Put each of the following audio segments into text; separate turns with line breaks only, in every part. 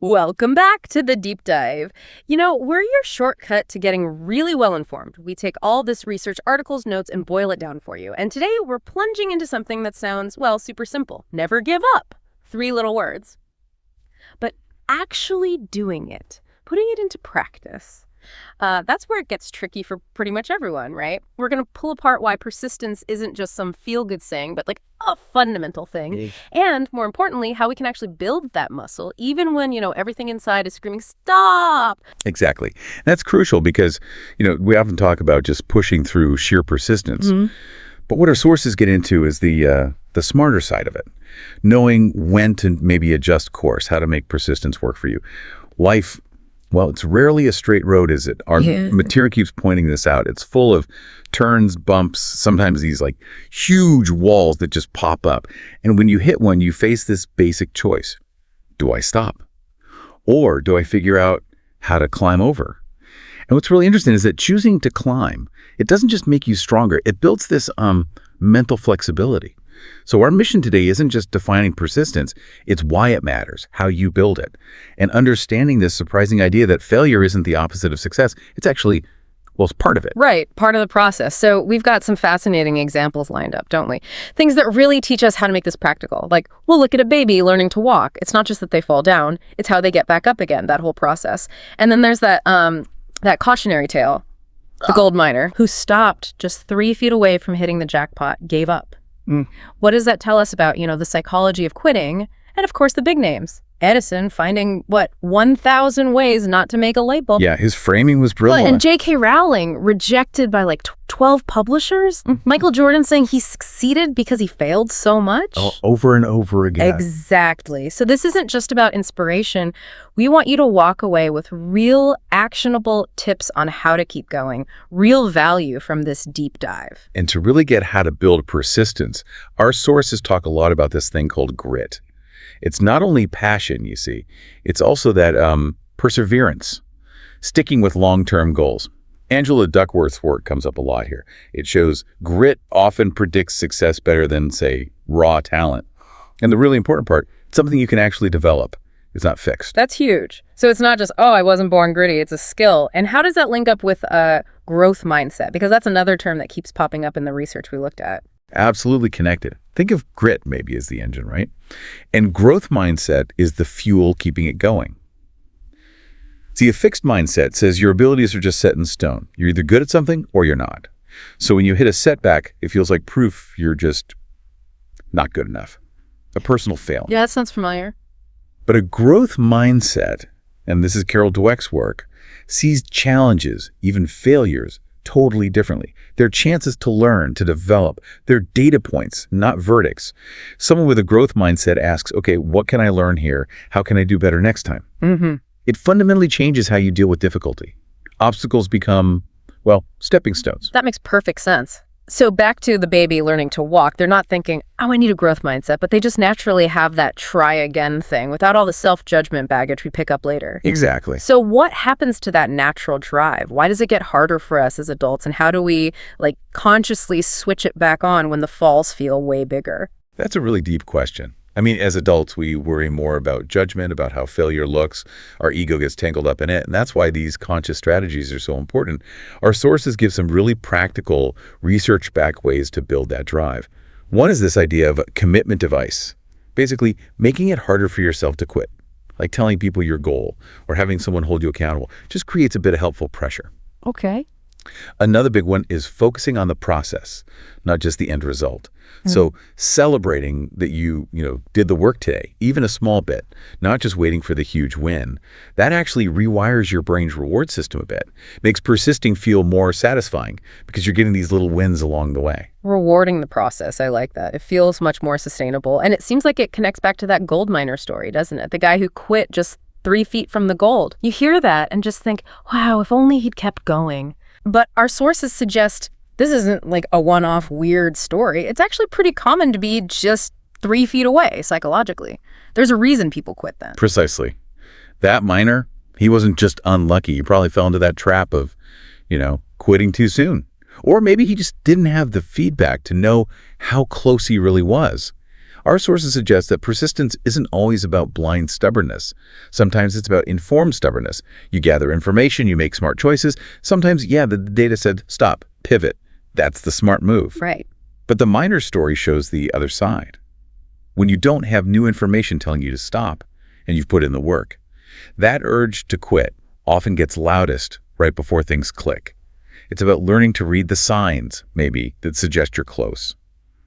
Welcome back to the deep dive. You know, we're your shortcut to getting really well informed. We take all this research, articles, notes, and boil it down for you. And today we're plunging into something that sounds, well, super simple. Never give up. 3 little words. But actually doing it, putting it into practice, that's where it gets tricky for pretty much everyone, right? We're going to pull apart why persistence isn't just some feel-good saying, but like a fundamental thing. And more importantly, how we can actually build that muscle, even when, everything inside is screaming, stop.
Exactly. That's crucial because, we often talk about just pushing through sheer persistence. But what our sources get into is the smarter side of it. Knowing when to maybe adjust course, how to make persistence work for you. Life, well, it's rarely a straight road, is it? Our material keeps pointing this out. It's full of turns, bumps, sometimes these like huge walls that just pop up. And when you hit one, you face this basic choice. Do I stop? Or do I figure out how to climb over? And what's really interesting is that choosing to climb, it doesn't just make you stronger. It builds this mental flexibility. So our mission today isn't just defining persistence, it's why it matters, how you build it, and understanding this surprising idea that failure isn't the opposite of success. It's actually, well, it's part of it.
Right, part of the process. So we've got some fascinating examples lined up, don't we? Things that really teach us how to make this practical. Like, we'll look at a baby learning to walk. It's not just that they fall down, it's how they get back up again, that whole process. And then there's that cautionary tale, the gold miner, who stopped just 3 feet away from hitting the jackpot, gave up. What does that tell us about, the psychology of quitting? And of course, the big names. Edison finding, 1,000 ways not to make a light bulb.
Yeah, his framing was brilliant.
And J.K. Rowling rejected by 12 publishers. Michael Jordan saying he succeeded because he failed so much.
Oh, over and over again.
Exactly. So this isn't just about inspiration. We want you to walk away with real actionable tips on how to keep going, real value from this deep dive.
And to really get how to build persistence, our sources talk a lot about this thing called grit. It's not only passion, you see, it's also that perseverance, sticking with long-term goals. Angela Duckworth's work comes up a lot here. It shows grit often predicts success better than, say, raw talent. And the really important part, it's something you can actually develop. It's not fixed.
That's huge. So it's not just, I wasn't born gritty. It's a skill. And how does that link up with a growth mindset? Because that's another term that keeps popping up in the research we looked at.
Absolutely connected. Think of grit maybe as the engine, right? And growth mindset is the fuel keeping it going. See, a fixed mindset says your abilities are just set in stone. You're either good at something or you're not. So when you hit a setback, it feels like proof you're just not good enough. A personal failure.
Yeah, that sounds familiar.
But a growth mindset, and this is Carol Dweck's work, sees challenges, even failures, totally differently. They're chances to learn, to develop. They're data points, not verdicts. Someone with a growth mindset asks, okay, what can I learn here? How can I do better next time? It fundamentally changes how you deal with difficulty. Obstacles become, stepping stones.
That makes perfect sense. So back to the baby learning to walk, they're not thinking, I need a growth mindset, but they just naturally have that try again thing without all the self-judgment baggage we pick up later.
Exactly.
So what happens to that natural drive? Why does it get harder for us as adults? And how do we consciously switch it back on when the falls feel way bigger?
That's a really deep question. I mean, as adults, we worry more about judgment, about how failure looks. Our ego gets tangled up in it. And that's why these conscious strategies are so important. Our sources give some really practical, research-backed ways to build that drive. One is this idea of a commitment device, basically making it harder for yourself to quit, like telling people your goal or having someone hold you accountable. Just creates a bit of helpful pressure.
Okay.
Another big one is focusing on the process, not just the end result. So celebrating that you did the work today, even a small bit, not just waiting for the huge win. That actually rewires your brain's reward system a bit, makes persisting feel more satisfying because you're getting these little wins along the way.
Rewarding the process. I like that. It feels much more sustainable. And it seems like it connects back to that gold miner story, doesn't it? The guy who quit just 3 feet from the gold. You hear that and just think, wow, if only he'd kept going. But our sources suggest this isn't like a one-off weird story. It's actually pretty common to be just 3 feet away psychologically. There's a reason people quit then.
Precisely. That miner, he wasn't just unlucky. He probably fell into that trap of, quitting too soon. Or maybe he just didn't have the feedback to know how close he really was. Our sources suggest that persistence isn't always about blind stubbornness. Sometimes it's about informed stubbornness. You gather information, you make smart choices. Sometimes, the data said, stop, pivot. That's the smart move.
Right.
But the minor story shows the other side. When you don't have new information telling you to stop, and you've put in the work, that urge to quit often gets loudest right before things click. It's about learning to read the signs, maybe, that suggest you're close.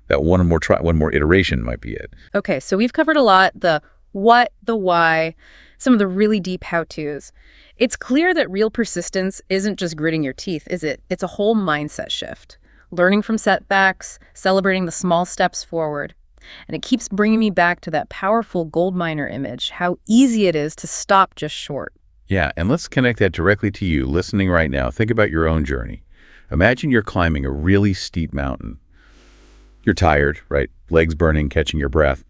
That one more iteration might be it.
Okay, so we've covered a lot, the what, the why, some of the really deep how-tos. It's clear that real persistence isn't just gritting your teeth, is it? It's a whole mindset shift. Learning from setbacks, celebrating the small steps forward. And it keeps bringing me back to that powerful gold miner image, how easy it is to stop just short.
Yeah, and let's connect that directly to you listening right now. Think about your own journey. Imagine you're climbing a really steep mountain. You're tired, right? Legs burning, catching your breath.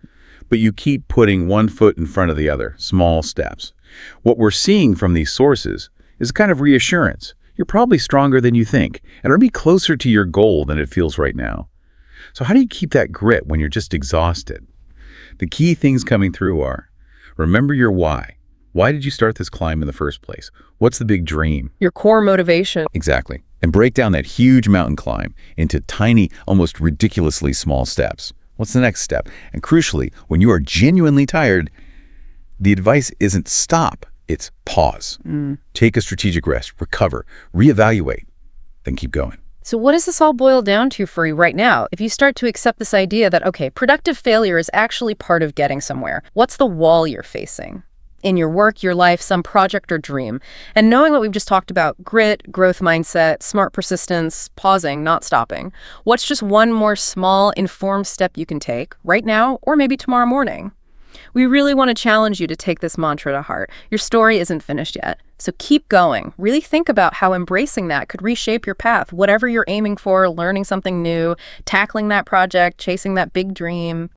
But you keep putting one foot in front of the other, small steps. What we're seeing from these sources is a kind of reassurance. You're probably stronger than you think, and are maybe closer to your goal than it feels right now. So how do you keep that grit when you're just exhausted? The key things coming through are, remember your why. Why did you start this climb in the first place? What's the big dream?
Your core motivation.
Exactly. And break down that huge mountain climb into tiny, almost ridiculously small steps. What's the next step? And crucially, when you are genuinely tired, the advice isn't stop, it's pause. Take a strategic rest, recover, reevaluate, then keep going.
So what does this all boil down to for you right now? If you start to accept this idea that, okay, productive failure is actually part of getting somewhere, what's the wall you're facing? In your work, your life, some project or dream. And knowing what we've just talked about, grit, growth mindset, smart persistence, pausing, not stopping, what's just one more small, informed step you can take right now or maybe tomorrow morning? We really want to challenge you to take this mantra to heart. Your story isn't finished yet, so keep going. Really think about how embracing that could reshape your path, whatever you're aiming for, learning something new, tackling that project, chasing that big dream.